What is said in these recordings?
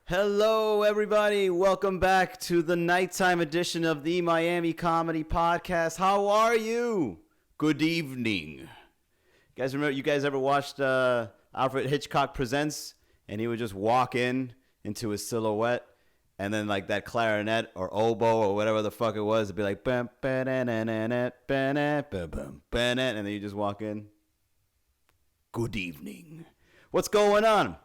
Hello, everybody. Welcome back to the nighttime edition of the Miami Comedy Podcast. How are you? Good evening. You guys ever watched Alfred Hitchcock Presents? And he would just walk into his silhouette, and then like that clarinet or oboe or whatever the fuck it was, it'd be like, and then you just walk in. Good evening. What's going on?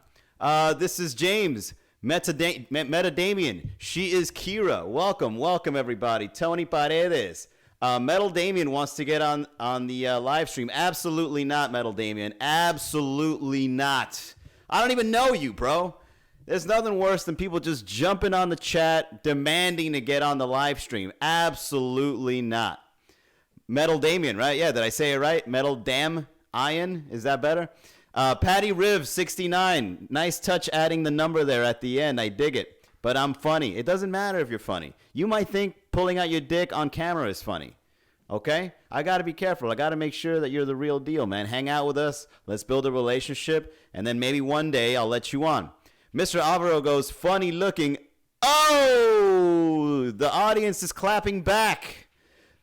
This is James. Meta Damien. She is Kira. Welcome everybody. Tony Paredes. Metal Damien wants to get on the live stream. Absolutely not, Metal Damien. Absolutely not. I don't even know you, bro. There's nothing worse than people just jumping on the chat, demanding to get on the live stream. Absolutely not. Metal Damien, right? Yeah, did I say it right? Metal Dam Iron? Is that better? Patty Riv 69. Nice touch adding the number there at the end. I dig it. But I'm funny. It doesn't matter if you're funny. You might think pulling out your dick on camera is funny. Okay? I got to be careful. I got to make sure that you're the real deal, man. Hang out with us. Let's build a relationship. And then maybe one day I'll let you on. Mr. Alvaro goes, funny looking. Oh! The audience is clapping back.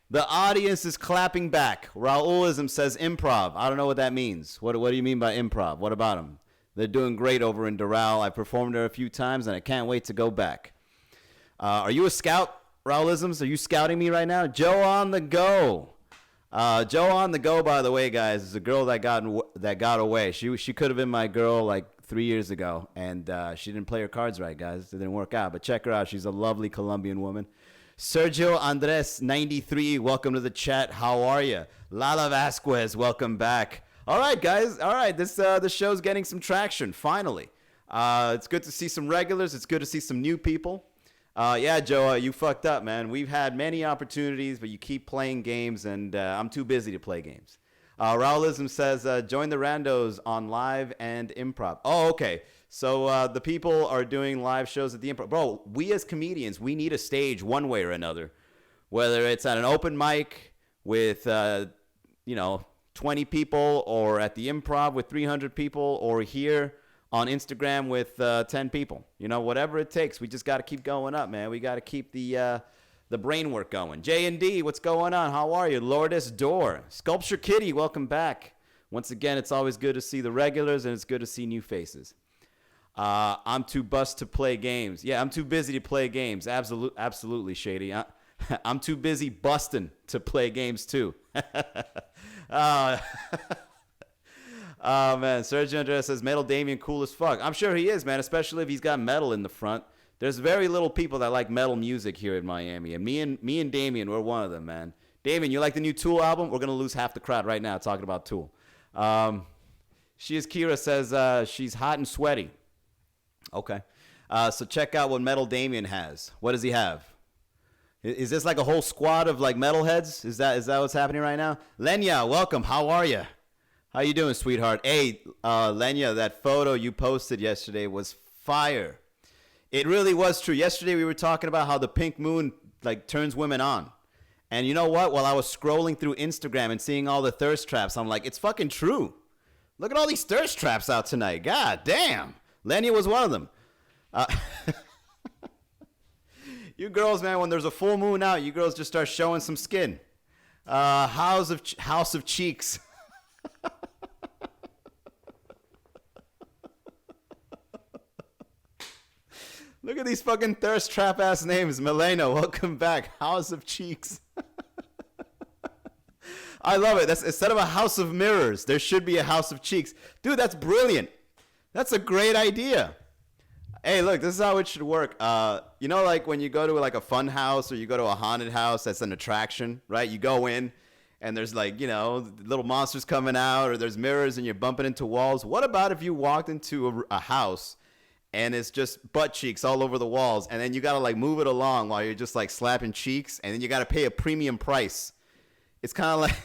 The audience is clapping back. Raulism says improv. I don't know what that means. What do you mean by improv? What about them? They're doing great over in Doral. I performed there a few times, and I can't wait to go back. Are you a scout, Raulisms? Are you scouting me right now? Joe on the go. Joe on the go, by the way, guys, is a girl that got away. She could have been my girl like 3 years ago, and she didn't play her cards right, guys. It didn't work out. But check her out. She's a lovely Colombian woman. Sergio Andres 93, welcome to the chat. How are you? Lala Vasquez, welcome back. All right, guys. All right, the show's getting some traction finally. It's good to see some regulars. It's good to see some new people. Yeah, Joe, you fucked up, man. We've had many opportunities, but you keep playing games, and I'm too busy to play games. Raulism says, join the randos on live and improv. Oh, okay. So the people are doing live shows at the improv. Bro, we as comedians, we need a stage one way or another. Whether it's at an open mic with, 20 people, or at the improv with 300 people, or here on Instagram with 10 people. You know, whatever it takes. We just got to keep going up, man. We got to keep the brain work going. J&D, what's going on? How are you? Lourdes Door. Sculpture Kitty, welcome back. Once again, it's always good to see the regulars, and it's good to see new faces. I'm too bust to play games. Yeah, I'm too busy to play games. Absolutely, Shady. I'm too busy busting to play games, too. Oh, man. Sergio Andres says, Metal Damien, cool as fuck. I'm sure he is, man, especially if he's got metal in the front. There's very little people that like metal music here in Miami, and me and Damien, we're one of them, man. Damien, you like the new Tool album? We're going to lose half the crowd right now talking about Tool. She is Kira says she's hot and sweaty. Okay. So check out what Metal Damien has. What does he have? Is this like a whole squad of like metalheads? Is that what's happening right now? Lenya, welcome. How are you? How you doing, sweetheart? Hey, Lenya, that photo you posted yesterday was fire. It really was true. Yesterday we were talking about how the pink moon like turns women on. And you know what? While I was scrolling through Instagram and seeing all the thirst traps, I'm like, it's fucking true. Look at all these thirst traps out tonight. God damn. Lenya was one of them. You girls, man, when there's a full moon out, you girls just start showing some skin. House of Cheeks. Look at these fucking thirst trap ass names. Milena, welcome back. House of Cheeks. I love it. That's instead of a house of mirrors, there should be a house of cheeks. Dude, that's brilliant. That's a great idea. Hey, look, this is how it should work. You know, like when you go to like a fun house or you go to a haunted house that's an attraction, right? You go in and there's like, little monsters coming out, or there's mirrors and you're bumping into walls. What about if you walked into a house and it's just butt cheeks all over the walls, and then you got to like move it along while you're just like slapping cheeks, and then you got to pay a premium price. It's kind of like,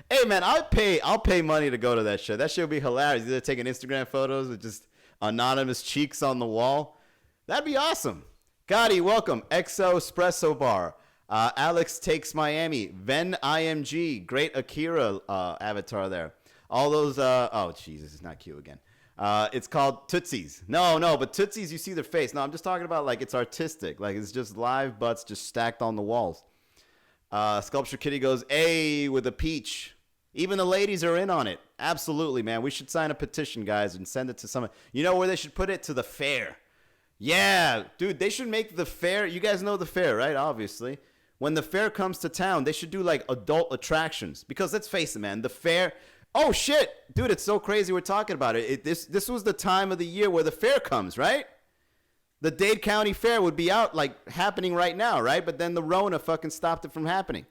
hey man, I'll pay money to go to that shit. That shit would be hilarious. They're taking Instagram photos with just anonymous cheeks on the wall. That'd be awesome. Gotti, welcome. XO Espresso Bar. Alex Takes Miami. Ven IMG. Great Akira avatar there. All those, oh Jesus, it's not Q again. It's called Tootsies. No, but Tootsies, you see their face. No, I'm just talking about like it's artistic. Like it's just live butts just stacked on the walls. Sculpture Kitty goes, A with a peach. Even the ladies are in on it. Absolutely, man. We should sign a petition, guys, and send it to someone. You know where they should put it? To the fair. Yeah, dude, they should make the fair. You guys know the fair, right? Obviously. When the fair comes to town, they should do like adult attractions. Because let's face it, man, the fair. Oh, shit. Dude, it's so crazy we're talking about it. This was the time of the year where the fair comes, right? The Dade County Fair would be out, like, happening right now, right? But then the Rona fucking stopped it from happening,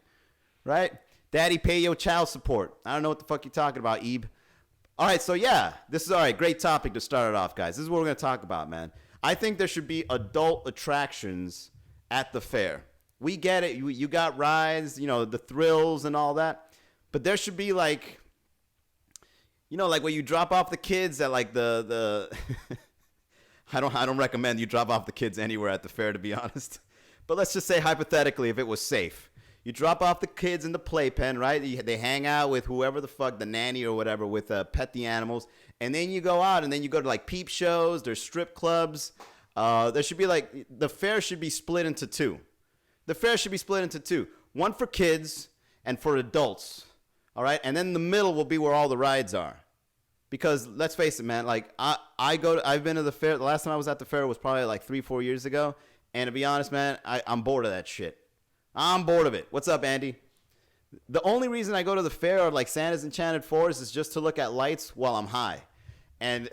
right? Daddy, pay your child support. I don't know what the fuck you're talking about, Ebe. All right, so yeah, this is all right. Great topic to start it off, guys. This is what we're going to talk about, man. I think there should be adult attractions at the fair. We get it. You got rides, you know, the thrills and all that. But there should be like, you know, like where you drop off the kids at like the I don't recommend you drop off the kids anywhere at the fair, to be honest. But let's just say hypothetically, if it was safe. You drop off the kids in the playpen, right? They hang out with whoever the fuck, the nanny or whatever, with pet the animals. And then you go out and then you go to like peep shows. There's strip clubs. There should be like, the fair should be split into two. The fair should be split into two. One for kids and for adults. All right? And then the middle will be where all the rides are. Because let's face it, man, like I've been to the fair. The last time I was at the fair was probably like 3-4 years ago. And to be honest, man, I'm bored of that shit. I'm bored of it. What's up, Andy? The only reason I go to the fair or like Santa's Enchanted Forest is just to look at lights while I'm high. And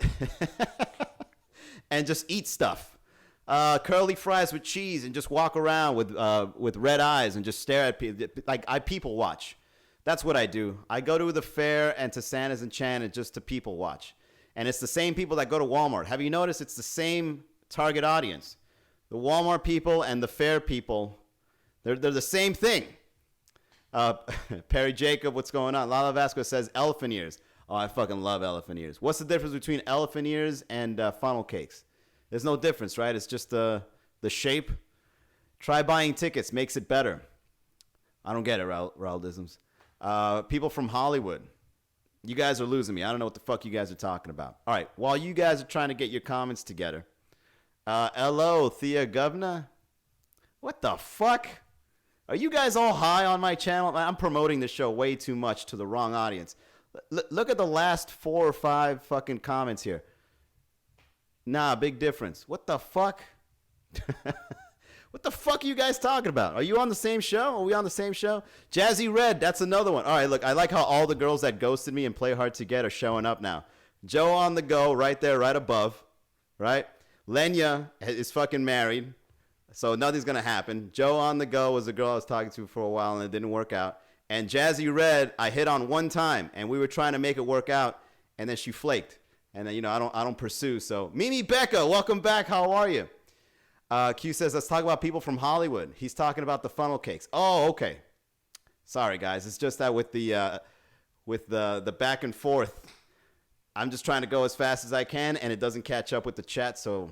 and just eat stuff. Curly fries with cheese and just walk around with red eyes and just stare at people. Like I people watch. That's what I do. I go to the fair and to Santa's Enchanted just to people watch. And it's the same people that go to Walmart. Have you noticed it's the same target audience? The Walmart people and the fair people, they're the same thing. Perry Jacob, what's going on? Lala Vasquez says elephant ears. Oh, I fucking love elephant ears. What's the difference between elephant ears and funnel cakes? There's no difference, right? It's just the shape. Try buying tickets. Makes it better. I don't get it, Raaldisms. People from Hollywood. You guys are losing me. I don't know what the fuck you guys are talking about. All right. While you guys are trying to get your comments together. Hello, Thea Govna. What the fuck? Are you guys all high on my channel? I'm promoting this show way too much to the wrong audience. Look at the last 4 or 5 fucking comments here. Nah, big difference. What the fuck? What the fuck are you guys talking about? Are you on the same show? Are we on the same show? Jazzy Red, that's another one. All right, look, I like how all the girls that ghosted me and play hard to get are showing up now. Joe on the go, right there, right above, right? Lenya is fucking married, so nothing's going to happen. Joe on the go was a girl I was talking to for a while, and it didn't work out. And Jazzy Red, I hit on one time, and we were trying to make it work out, and then she flaked. And then, you know, I don't pursue. So, Mimi Becca, welcome back. How are you? Q says, let's talk about people from Hollywood. He's talking about the funnel cakes. Oh, okay. Sorry, guys. It's just that with the back and forth, I'm just trying to go as fast as I can, and it doesn't catch up with the chat, so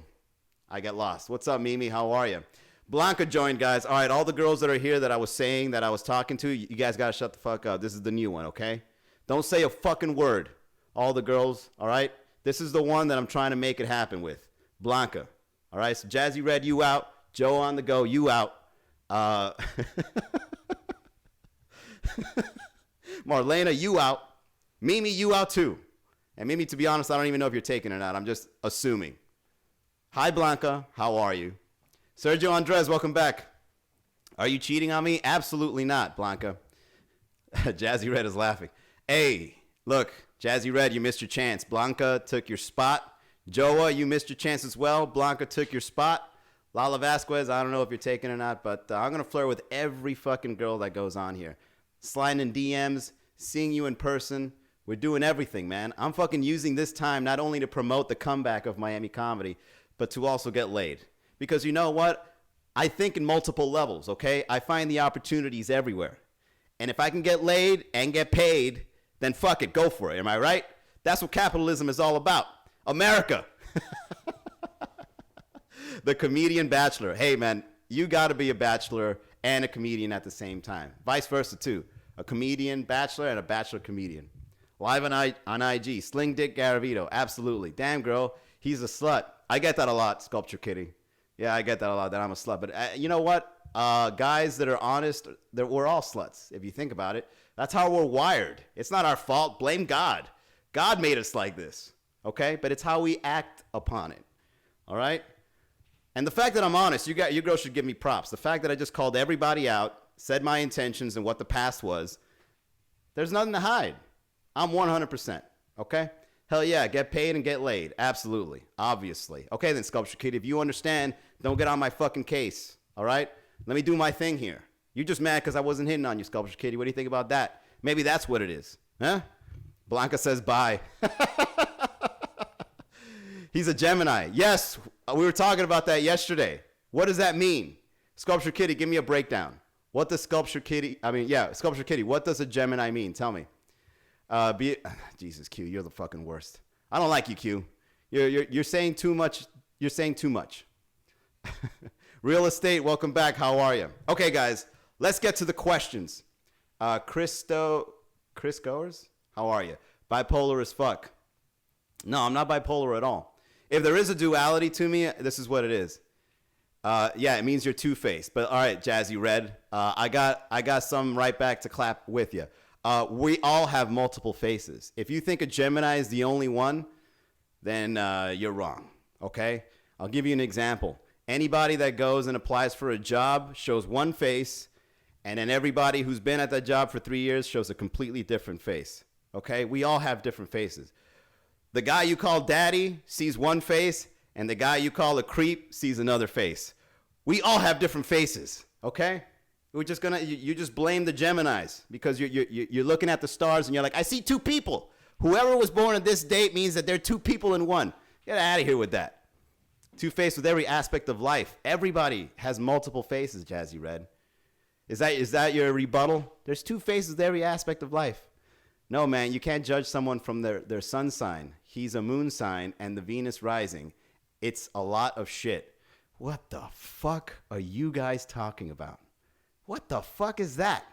I get lost. What's up, Mimi? How are you? Blanca joined, guys. All right, all the girls that are here that I was saying, that I was talking to, you guys got to shut the fuck up. This is the new one, okay? Don't say a fucking word. All the girls, all right? This is the one that I'm trying to make it happen with. Blanca. All right, so Jazzy Red, you out. Joe on the go, you out. Marlena, you out. Mimi, you out too. And Mimi, to be honest, I don't even know if you're taking it or not. I'm just assuming. Hi, Blanca. How are you? Sergio Andres, welcome back. Are you cheating on me? Absolutely not, Blanca. Jazzy Red is laughing. Hey, look, Jazzy Red, you missed your chance. Blanca took your spot. Joa, you missed your chance as well. Blanca took your spot. Lala Vasquez, I don't know if you're taking it or not, but I'm going to flirt with every fucking girl that goes on here. Sliding in DMs, seeing you in person. We're doing everything, man. I'm fucking using this time not only to promote the comeback of Miami comedy, but to also get laid. Because you know what? I think in multiple levels, okay? I find the opportunities everywhere. And if I can get laid and get paid, then fuck it, go for it. Am I right? That's what capitalism is all about. America. The comedian bachelor. Hey, man, you got to be a bachelor and a comedian at the same time. Vice versa, too. A comedian bachelor and a bachelor comedian. Live on IG. Sling Dick Garavito. Absolutely. Damn, girl. He's a slut. I get that a lot, Sculpture Kitty. Yeah, I get that a lot, that I'm a slut. But you know what? Guys that are honest, we're all sluts, if you think about it. That's how we're wired. It's not our fault. Blame God. God made us like this, okay? But it's how we act upon it, all right? And the fact that I'm honest, you girls should give me props. The fact that I just called everybody out, said my intentions and what the past was, there's nothing to hide. I'm 100%, okay? Hell yeah, get paid and get laid. Absolutely, obviously. Okay then, Sculpture Kitty, if you understand, don't get on my fucking case, all right? Let me do my thing here. You're just mad because I wasn't hitting on you, Sculpture Kitty. What do you think about that? Maybe that's what it is, huh? Blanca says bye. He's a Gemini. Yes, we were talking about that yesterday. What does that mean? Sculpture Kitty, give me a breakdown. What does Sculpture Kitty, what does a Gemini mean? Tell me. Jesus, Q, you're the fucking worst. I don't like you, Q. You're saying too much. You're saying too much. Real estate, welcome back. How are you? Okay, guys, let's get to the questions. Chris Goers, how are you? Bipolar as fuck. No, I'm not bipolar at all. If there is a duality to me, this is what it is. Yeah, it means you're two-faced. But all right, Jazzy Red, I got some right back to clap with you. We all have multiple faces. If you think a Gemini is the only one, then you're wrong, okay? I'll give you an example. Anybody that goes and applies for a job shows one face, and then everybody who's been at that job for 3 years shows a completely different face, okay? We all have different faces. The guy you call daddy sees one face, and the guy you call a creep sees another face. We all have different faces, okay? We're just gonna, you just blame the Geminis because you're looking at the stars and you're like, I see two people. Whoever was born on this date means that they're two people in one. Get out of here with that. Two-faced with every aspect of life. Everybody has multiple faces, Jazzy Red. Is that your rebuttal? There's two faces with every aspect of life. No, man, you can't judge someone from their sun sign. He's a moon sign and the Venus rising. It's a lot of shit. What the fuck are you guys talking about? What the fuck is that?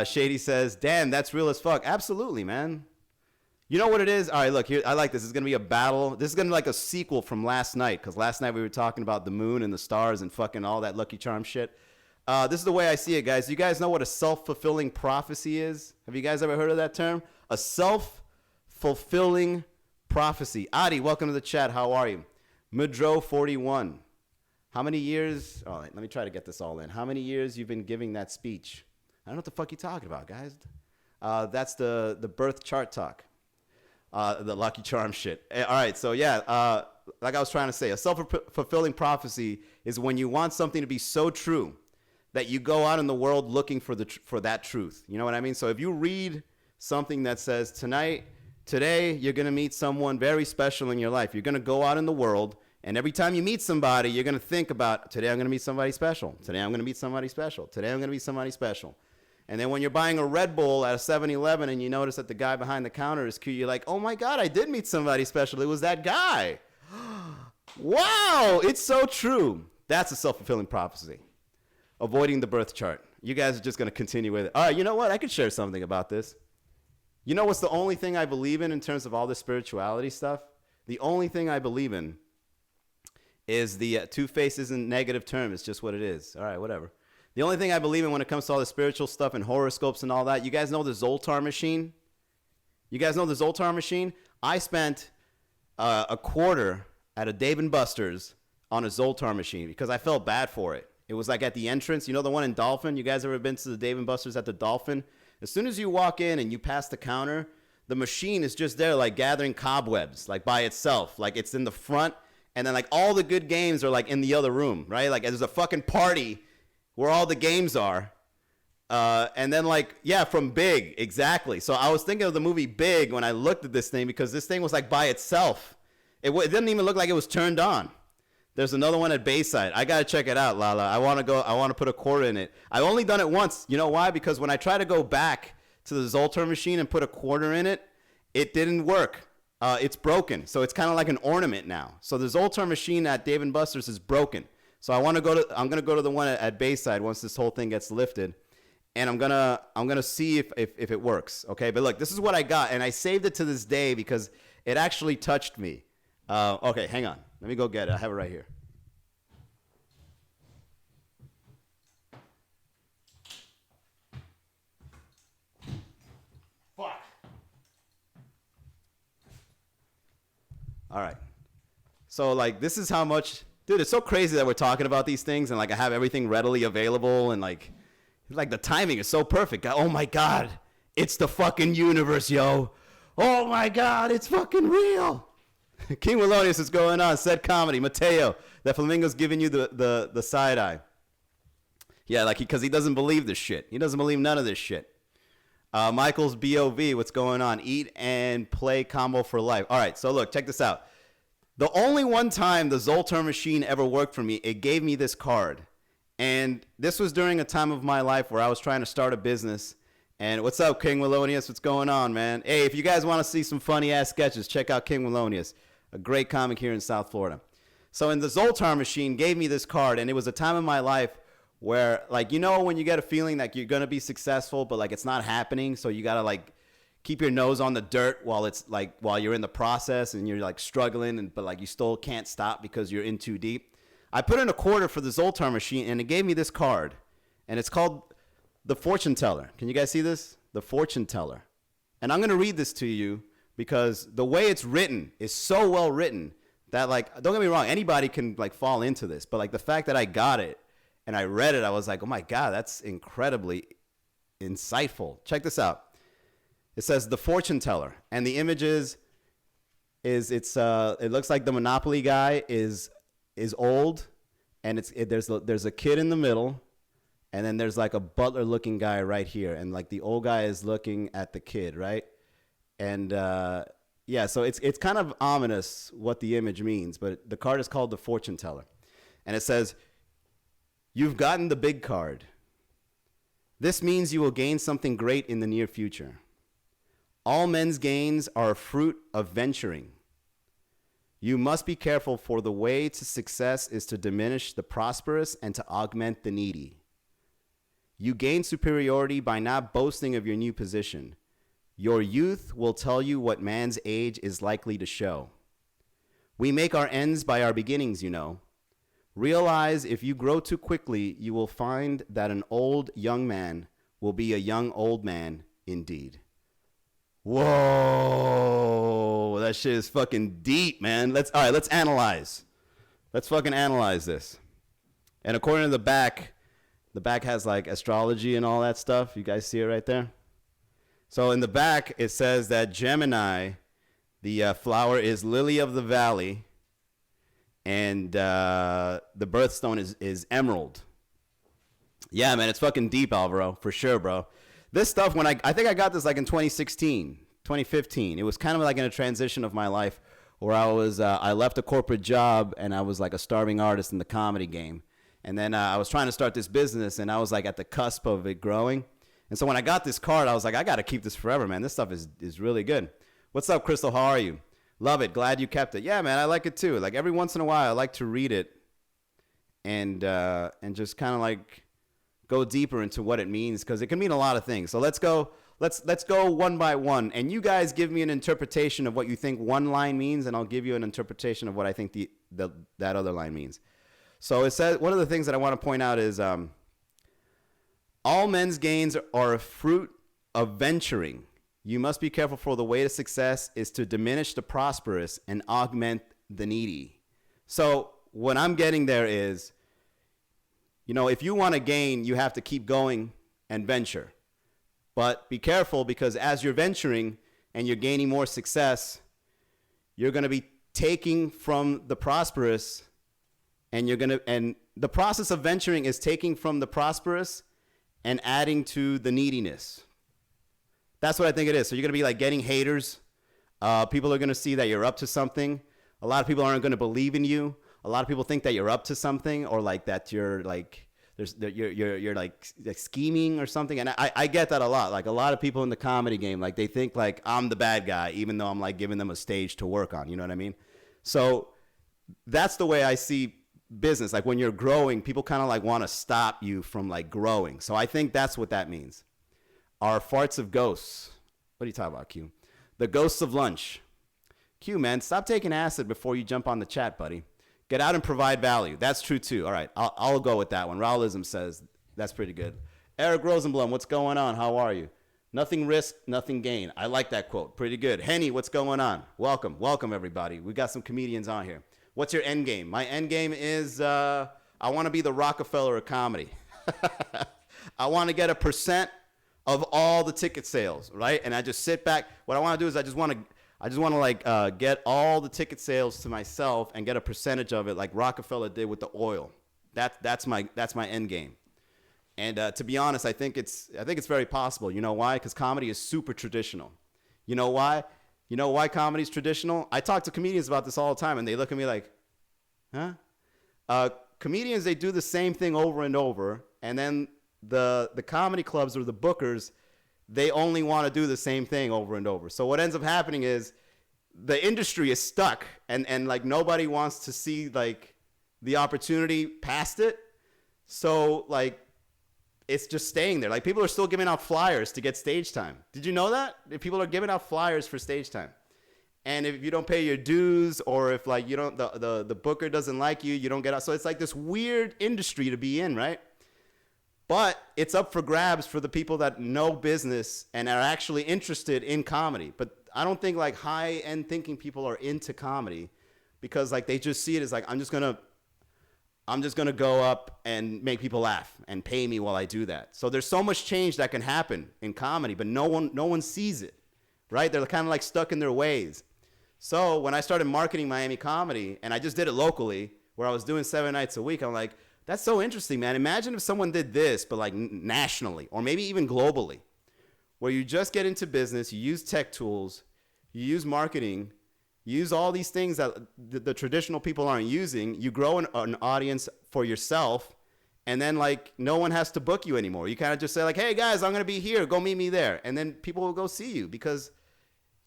Shady says, damn, that's real as fuck. Absolutely, man. You know what it is? All right, look, here, I like this. This is going to be a battle. This is going to be like a sequel from last night, because last night we were talking about the moon and the stars and fucking all that Lucky Charm shit. This is the way I see it, guys. You guys know what a self-fulfilling prophecy is? Have you guys ever heard of that term? A self-fulfilling prophecy. Adi, welcome to the chat. How are you? Mudro41. How many years? Oh, let me try to get this all in. How many years you've been giving that speech? I don't know what the fuck you're talking about, guys. That's the birth chart talk. The Lucky Charm shit. All right, so yeah, like I was trying to say, a self-fulfilling prophecy is when you want something to be so true that you go out in the world looking for that truth. You know what I mean? So if you read something that says today you're going to meet someone very special in your life. You're going to go out in the world, and every time you meet somebody, you're going to think about, today I'm going to meet somebody special. Today I'm going to meet somebody special. Today I'm going to meet somebody special. And then when you're buying a Red Bull at a 7-Eleven and you notice that the guy behind the counter is cute, you're like, oh my God, I did meet somebody special. It was that guy. Wow, it's so true. That's a self-fulfilling prophecy. Avoiding the birth chart. You guys are just going to continue with it. All right, you know what? I could share something about this. You know what's the only thing I believe in terms of all this spirituality stuff? The only thing I believe in is the two faces in negative term. It's just what it is. All right, whatever. The only thing I believe in when it comes to all the spiritual stuff and horoscopes and all that, you guys know the Zoltar machine? You guys know the Zoltar machine? I spent a quarter at a Dave & Buster's on a Zoltar machine because I felt bad for it. It was like at the entrance. You know the one in Dolphin? You guys ever been to the Dave & Buster's at the Dolphin? As soon as you walk in and you pass the counter, the machine is just there like gathering cobwebs, like by itself. Like it's in the front, and then like all the good games are like in the other room, right? Like there's a fucking party where all the games are. And then like, yeah, from Big, exactly. So I was thinking of the movie Big when I looked at this thing because this thing was like by itself. It didn't even look like it was turned on. There's another one at Bayside. I got to check it out, Lala. I want to put a quarter in it. I've only done it once. You know why? Because when I try to go back to the Zoltar machine and put a quarter in it, it didn't work. It's broken. So it's kind of like an ornament now. So the Zoltar machine at Dave & Buster's is broken. So I'm going to go to the one at Bayside once this whole thing gets lifted. and I'm gonna see if it works. Okay, but look, this is what I got, and I saved it to this day because it actually touched me. Okay, hang on. Let me go get it. I have it right here. Fuck. All right. So like this is how much, dude. It's so crazy that we're talking about these things, and like I have everything readily available, and like the timing is so perfect. Oh my God, it's the fucking universe, yo. Oh my God, it's fucking real. King Wallonius is going on. Said comedy. Mateo, that flamingo's giving you the side eye. Yeah, like because he doesn't believe this shit. He doesn't believe none of this shit. Michael's BOV, what's going on? Eat and play combo for life. All right, so look, check this out. The only one time the Zoltar machine ever worked for me, it gave me this card. And this was during a time of my life where I was trying to start a business. And what's up, King Wallonius? What's going on, man? Hey, if you guys want to see some funny-ass sketches, check out King Wallonius, a great comic here in South Florida. So in the Zoltar machine gave me this card, and it was a time in my life where, like, you know when you get a feeling like you're going to be successful, but, like, it's not happening, so you got to, like, keep your nose on the dirt while you're in the process and you're like struggling, but like you still can't stop because you're in too deep. I put in a quarter for the Zoltar machine and it gave me this card, and it's called the Fortune Teller. Can you guys see this? The Fortune Teller. And I'm going to read this to you because the way it's written is so well written that, like, don't get me wrong, anybody can like fall into this, but like the fact that I got it and I read it, I was like, oh my God, that's incredibly insightful. Check this out. It says the Fortune Teller, and the image it looks like the Monopoly guy is old, and there's a kid in the middle, and then there's like a butler looking guy right here, and like the old guy is looking at the kid, right? And yeah, so it's kind of ominous what the image means, but the card is called the Fortune Teller, and it says, "You've gotten the big card. This means you will gain something great in the near future. All men's gains are a fruit of venturing. You must be careful, for the way to success is to diminish the prosperous and to augment the needy. You gain superiority by not boasting of your new position. Your youth will tell you what man's age is likely to show. We make our ends by our beginnings, you know. Realize if you grow too quickly, you will find that an old young man will be a young old man indeed." Whoa, that shit is fucking deep, man. Let's analyze. Let's fucking analyze this. And according to the back has like astrology and all that stuff. You guys see it right there? So in the back, it says that Gemini, the flower, is lily of the valley, and the birthstone is emerald. Yeah, man, it's fucking deep, Alvaro, for sure, bro. This stuff, when I think I got this like in 2016, 2015. It was kind of like in a transition of my life where I left a corporate job and I was like a starving artist in the comedy game. And then I was trying to start this business, and I was like at the cusp of it growing. And so when I got this card, I was like, I got to keep this forever, man. This stuff is really good. What's up, Crystal? How are you? Love it. Glad you kept it. Yeah, man, I like it too. Like every once in a while, I like to read it and just kind of like go deeper into what it means, because it can mean a lot of things. So let's go one by one, and you guys give me an interpretation of what you think one line means, and I'll give you an interpretation of what I think that other line means. So it says, one of the things that I want to point out is all men's gains are a fruit of venturing. You must be careful, for the way to success is to diminish the prosperous and augment the needy. So what I'm getting there is, you know, if you want to gain, you have to keep going and venture. But be careful, because as you're venturing and you're gaining more success, you're going to be taking from the prosperous, and the process of venturing is taking from the prosperous and adding to the neediness. That's what I think it is. So you're going to be like getting haters. People are going to see that you're up to something. A lot of people aren't going to believe in you. A lot of people think that you're up to something, or like that you're like you're like scheming or something. And I get that a lot. Like a lot of people in the comedy game, like they think like I'm the bad guy, even though I'm like giving them a stage to work on. You know what I mean? So that's the way I see business, like when you're growing, people kind of like want to stop you from like growing. So I think that's what that means. Our farts of ghosts. What are you talking about, Q? The ghosts of lunch. Q, man, stop taking acid before you jump on the chat, buddy. Get out and provide value. That's true too. All right, I'll go with that one. Raolism says that's pretty good. Eric Rosenblum, what's going on? How are you? Nothing risk, nothing gain. I like that quote. Pretty good. Henny, what's going on? Welcome. Welcome, everybody. We got some comedians on here. What's your end game? My end game is I want to be the Rockefeller of comedy. I want to get a % of all the ticket sales, right? And I just sit back. What I want to do is I just want to like get all the ticket sales to myself and get a percentage of it, like Rockefeller did with the oil. That's my end game. And to be honest, I think it's very possible. You know why? Because comedy is super traditional. You know why? You know why comedy is traditional? I talk to comedians about this all the time, and they look at me like, huh? Comedians, they do the same thing over and over, and then the comedy clubs or the bookers, they only want to do the same thing over and over. So what ends up happening is the industry is stuck, and like nobody wants to see like the opportunity past it. So like it's just staying there. Like people are still giving out flyers to get stage time. Did you know that? If people are giving out flyers for stage time. And if you don't pay your dues, or if like you don't, the booker doesn't like you, you don't get out. So it's like this weird industry to be in, right? But it's up for grabs for the people that know business and are actually interested in comedy. But I don't think like high-end thinking people are into comedy, because like they just see it as like, I'm just gonna go up and make people laugh and pay me while I do that. So there's so much change that can happen in comedy, but no one sees it, right? They're kind of like stuck in their ways. So when I started marketing Miami comedy, and I just did it locally, where I was doing 7 nights a week, I'm like, that's so interesting, man. Imagine if someone did this, but like nationally, or maybe even globally, where you just get into business, you use tech tools, you use marketing, you use all these things that the traditional people aren't using. You grow an audience for yourself, and then like no one has to book you anymore. You kind of just say like, hey guys, I'm going to be here. Go meet me there. And then people will go see you because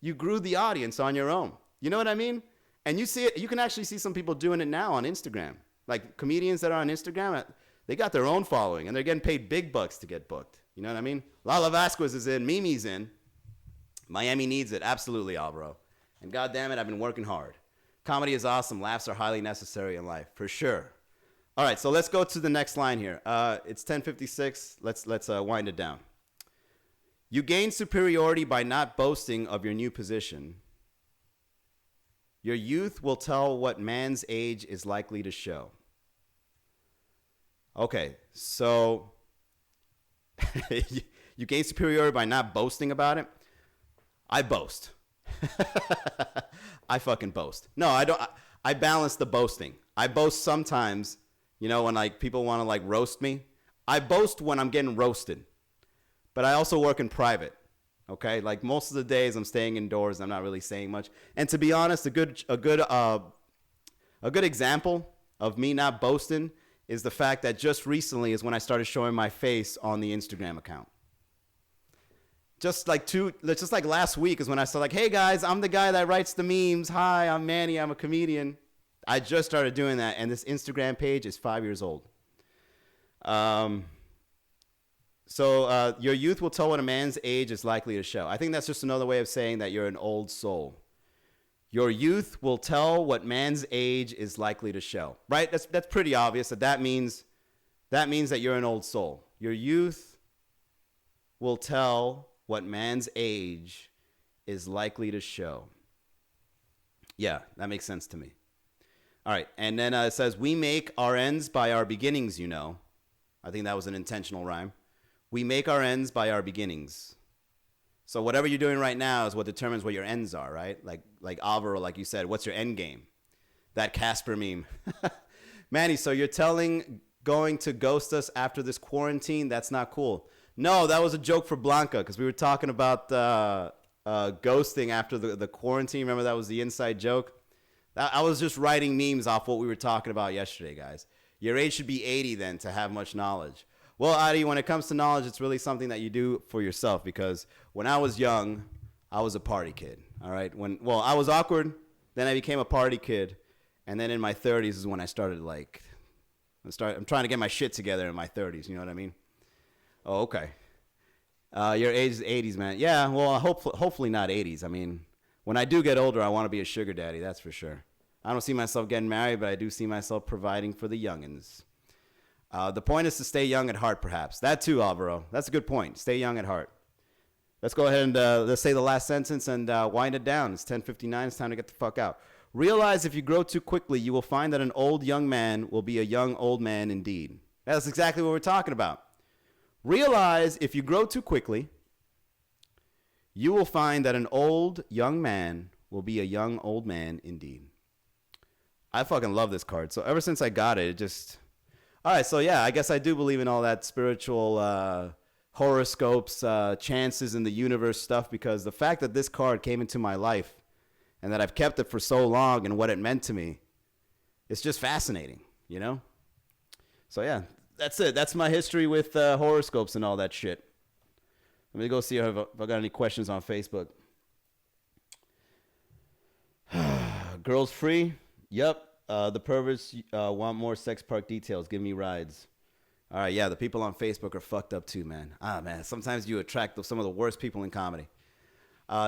you grew the audience on your own. You know what I mean? And you see it. You can actually see some people doing it now on Instagram. Like comedians that are on Instagram, they got their own following, and they're getting paid big bucks to get booked. You know what I mean? Lala Vasquez is in. Mimi's in. Miami needs it. Absolutely, Alvaro. And God damn it, I've been working hard. Comedy is awesome. Laughs are highly necessary in life, for sure. All right, so let's go to the next line here. It's 10:56. Let's wind it down. You gain superiority by not boasting of your new position. Your youth will tell what man's age is likely to show. Okay, so you gain superiority by not boasting about it. I boast. I fucking boast. No, I don't. I balance the boasting. I boast sometimes, you know, when like people want to like roast me. I boast when I'm getting roasted. But I also work in private. Okay, like most of the days I'm staying indoors. I'm not really saying much. And to be honest, a good example of me not boasting is the fact that just recently is when I started showing my face on the Instagram account. Just like last week is when I said like, hey guys, I'm the guy that writes the memes. Hi, I'm Manny. I'm a comedian. I just started doing that, and this Instagram page is 5 years old. So your youth will tell what a man's age is likely to show. I think that's just another way of saying that you're an old soul. Your youth will tell what man's age is likely to show. Right? That's pretty obvious. That means that you're an old soul. Your youth will tell what man's age is likely to show. Yeah, that makes sense to me. All right, and then it says, we make our ends by our beginnings, you know. I think that was an intentional rhyme. We make our ends by our beginnings. So whatever you're doing right now is what determines what your ends are, right? Like Alvaro, like you said, what's your end game? That Casper meme. Manny, so you're going to ghost us after this quarantine? That's not cool. No, that was a joke for Blanca, because we were talking about ghosting after the quarantine. Remember that was the inside joke? I was just writing memes off what we were talking about yesterday, guys. Your age should be 80 then to have much knowledge. Well, Adi, when it comes to knowledge, it's really something that you do for yourself, because when I was young, I was a party kid, all right? I was awkward, then I became a party kid, and then in my 30s is when I started, like, I'm trying to get my shit together in my 30s. You know what I mean? Oh, okay. Your age is 80s, man. Yeah, well, hopefully not 80s. I mean, when I do get older, I want to be a sugar daddy. That's for sure. I don't see myself getting married, but I do see myself providing for the youngins. The point is to stay young at heart, perhaps. That too, Alvaro. That's a good point. Stay young at heart. Let's go ahead and let's say the last sentence and wind it down. It's 10:59. It's time to get the fuck out. Realize if you grow too quickly, you will find that an old young man will be a young old man indeed. That's exactly what we're talking about. Realize if you grow too quickly, you will find that an old young man will be a young old man indeed. I fucking love this card. So ever since I got it, it just... All right, so yeah, I guess I do believe in all that spiritual horoscopes, chances in the universe stuff, because the fact that this card came into my life and that I've kept it for so long and what it meant to me, it's just fascinating, you know? So yeah, that's it. That's my history with horoscopes and all that shit. Let me go see if I got any questions on Facebook. Girls free? Yep. The perverts want more sex park details. Give me rides. All right, yeah, the people on Facebook are fucked up too, man. Man, sometimes you attract some of the worst people in comedy.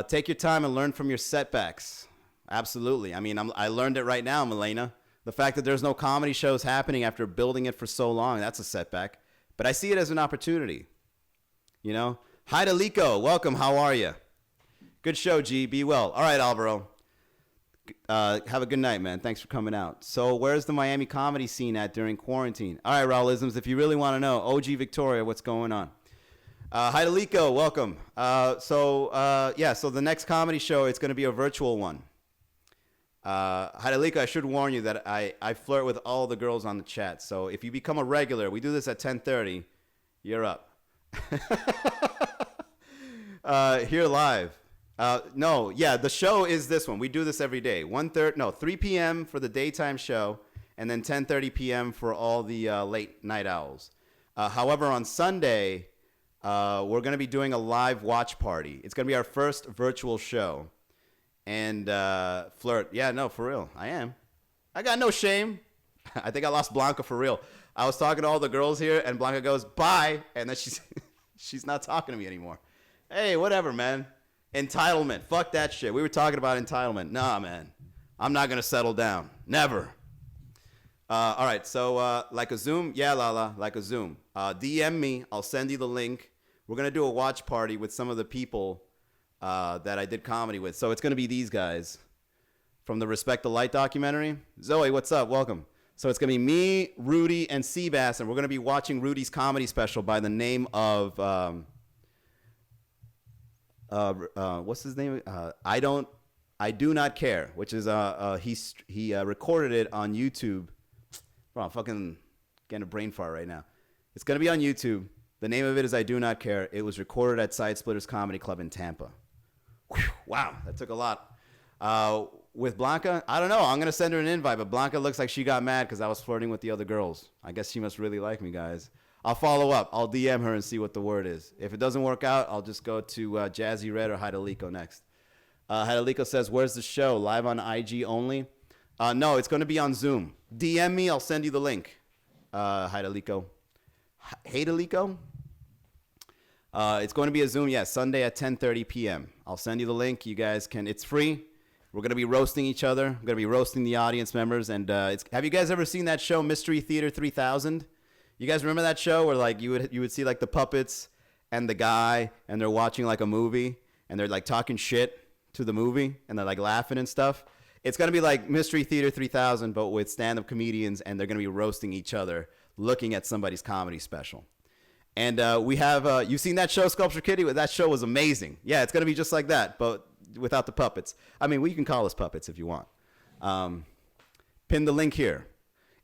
Take your time and learn from your setbacks. Absolutely. I mean, I learned it right now, Milena. The fact that there's no comedy shows happening after building it for so long, that's a setback. But I see it as an opportunity. You know? Hi to Lico. Welcome. How are you? Good show, G. Be well. All right, Alvaro. Have a good night, man. Thanks for coming out. So where's the Miami comedy scene at during quarantine? All right, Raolisms, if you really want to know, OG Victoria, what's going on? Hi to Lico. Welcome. So the next comedy show, it's going to be a virtual one. Hi to Lico, I should warn you that I flirt with all the girls on the chat. So if you become a regular, we do this at 10:30, you're up. Here live. The show is this one. We do this every day. 3 p.m. for the daytime show, and then 10:30 p.m. for all the late night owls. However, on Sunday, we're going to be doing a live watch party. It's going to be our first virtual show. And flirt. Yeah, no, for real. I am. I got no shame. I think I lost Blanca for real. I was talking to all the girls here, and Blanca goes, bye. And then she's not talking to me anymore. Hey, whatever, man. Entitlement. Fuck that shit. We were talking about entitlement. Nah, man. I'm not going to settle down. Never. All right. So like a Zoom? Yeah, Lala. Like a Zoom. DM me. I'll send you the link. We're going to do a watch party with some of the people that I did comedy with. So it's going to be these guys from the Respect the Light documentary. Zoe, what's up? Welcome. So it's going to be me, Rudy, and Seabass, and we're going to be watching Rudy's comedy special by the name of... what's his name? I Do Not Care, which is he recorded it on YouTube. Bro, I'm fucking getting a brain fart right now. It's gonna be on YouTube. The name of it is I Do Not Care. It was recorded at Side Splitters Comedy Club in Tampa. Whew, wow, that took a lot. With Blanca, I don't know. I'm gonna send her an invite, but Blanca looks like she got mad because I was flirting with the other girls. I guess she must really like me, guys. I'll follow up. I'll DM her and see what the word is. If it doesn't work out, I'll just go to Jazzy Red or Hidalico next. Hidalico says, where's the show? Live on IG only? No, it's going to be on Zoom. DM me. I'll send you the link. Hidalico. Hidalico? It's going to be a Zoom, yes, Sunday at 10:30 p.m. I'll send you the link. You guys can. It's free. We're going to be roasting each other. We're going to be roasting the audience members. And have you guys ever seen that show, Mystery Theater 3000? You guys remember that show where like you would see like the puppets and the guy and they're watching like a movie and they're like talking shit to the movie and they're like laughing and stuff? It's going to be like Mystery Theater 3000 but with stand-up comedians, and they're going to be roasting each other looking at somebody's comedy special. And we have you've seen that show, Sculpture Kitty? That show was amazing. Yeah, it's going to be just like that but without the puppets. I mean, we can call us puppets if you want. Pin the link here.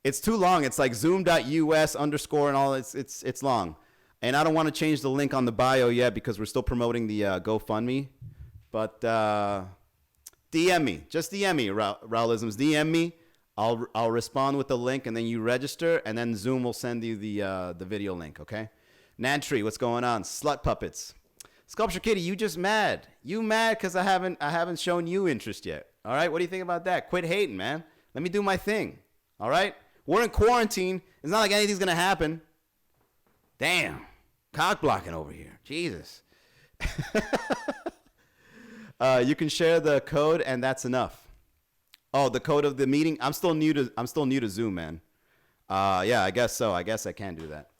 It's too long. It's like zoom.us _, and all. It's long. And I don't want to change the link on the bio yet because we're still promoting the GoFundMe. But DM me. Just DM me, Raolisms. DM me. I'll respond with the link, and then you register, and then Zoom will send you the video link, okay? Nantry, what's going on? Slut puppets. Sculpture Kitty, you just mad. You mad because I haven't shown you interest yet. All right? What do you think about that? Quit hating, man. Let me do my thing. All right? We're in quarantine. It's not like anything's going to happen. Damn. Cock blocking over here. Jesus. You can share the code, and that's enough. Oh, the code of the meeting? I'm still new to Zoom, man. Yeah, I guess so. I guess I can do that.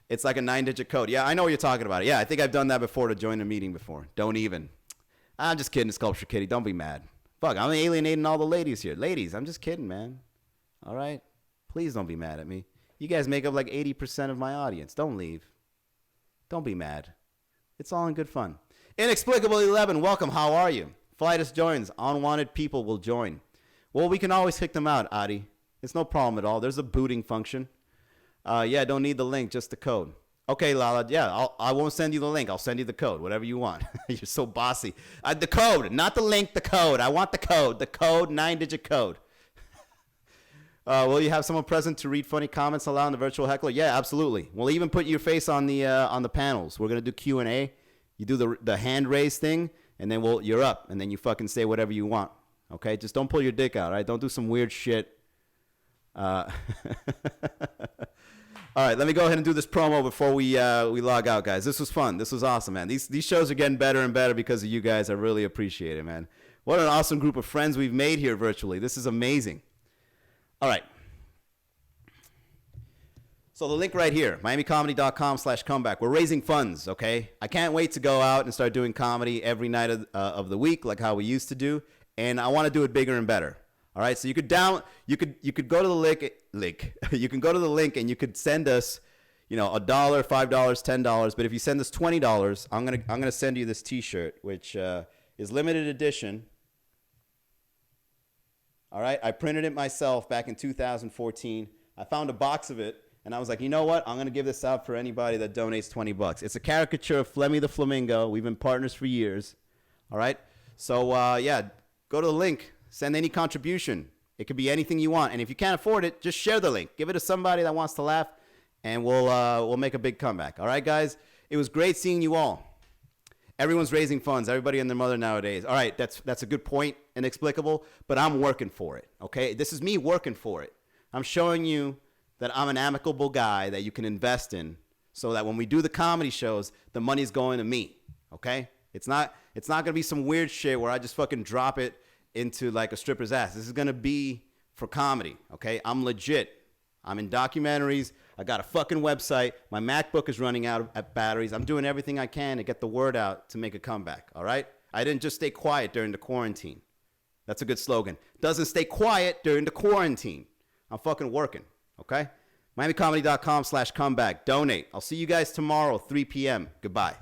It's like a 9-digit code. Yeah, I know what you're talking about. Yeah, I think I've done that before to join a meeting before. Don't even. I'm just kidding, Sculpture Kitty. Don't be mad. Fuck, I'm alienating all the ladies here. Ladies, I'm just kidding, man. All right? Please don't be mad at me. You guys make up like 80% of my audience. Don't leave. Don't be mad. It's all in good fun. Inexplicable 11, welcome. How are you? Flightus joins. Unwanted people will join. Well, we can always kick them out, Adi. It's no problem at all. There's a booting function. Yeah, don't need the link, just the code. Okay, Lala. Yeah, I won't send you the link. I'll send you the code, whatever you want. You're so bossy. The code, not the link, the code. I want the code. The code, 9-digit code. Will you have someone present to read funny comments aloud in the virtual heckler? Yeah, absolutely. We'll even put your face on the panels. We're gonna do Q&A. You do the hand raise thing, and then you're up, and then you fucking say whatever you want. Okay, just don't pull your dick out. All right, don't do some weird shit. All right, let me go ahead and do this promo before we log out, guys. This was fun. This was awesome, man. These shows are getting better and better because of you guys. I really appreciate it, man. What an awesome group of friends we've made here virtually. This is amazing. All right. So the link right here, miamicomedy.com/comeback. We're raising funds, okay? I can't wait to go out and start doing comedy every night of the week like how we used to do, and I want to do it bigger and better. All right, so you could go to the link. You can go to the link and you could send us, $1, $5, $10. But if you send us $20, I'm gonna send you this T-shirt, which is limited edition. All right, I printed it myself back in 2014. I found a box of it, and I was like, you know what? I'm gonna give this out for anybody that donates $20. It's a caricature of Flemmy the Flamingo. We've been partners for years. All right, so yeah, go to the link. Send any contribution. It could be anything you want. And if you can't afford it, just share the link. Give it to somebody that wants to laugh, and we'll make a big comeback. All right, guys? It was great seeing you all. Everyone's raising funds. Everybody and their mother nowadays. All right, that's a good point, inexplicable, but I'm working for it, okay? This is me working for it. I'm showing you that I'm an amicable guy that you can invest in so that when we do the comedy shows, the money's going to me, okay? It's not going to be some weird shit where I just fucking drop it into like a stripper's ass. This is going to be for comedy, okay? I'm legit. I'm in documentaries. I got a fucking website. My MacBook is running out of batteries. I'm doing everything I can to get the word out to make a comeback, all right? I didn't just stay quiet during the quarantine. That's a good slogan. Doesn't stay quiet during the quarantine. I'm fucking working, okay? MiamiComedy.com/comeback. Donate. I'll see you guys tomorrow, 3 p.m. Goodbye.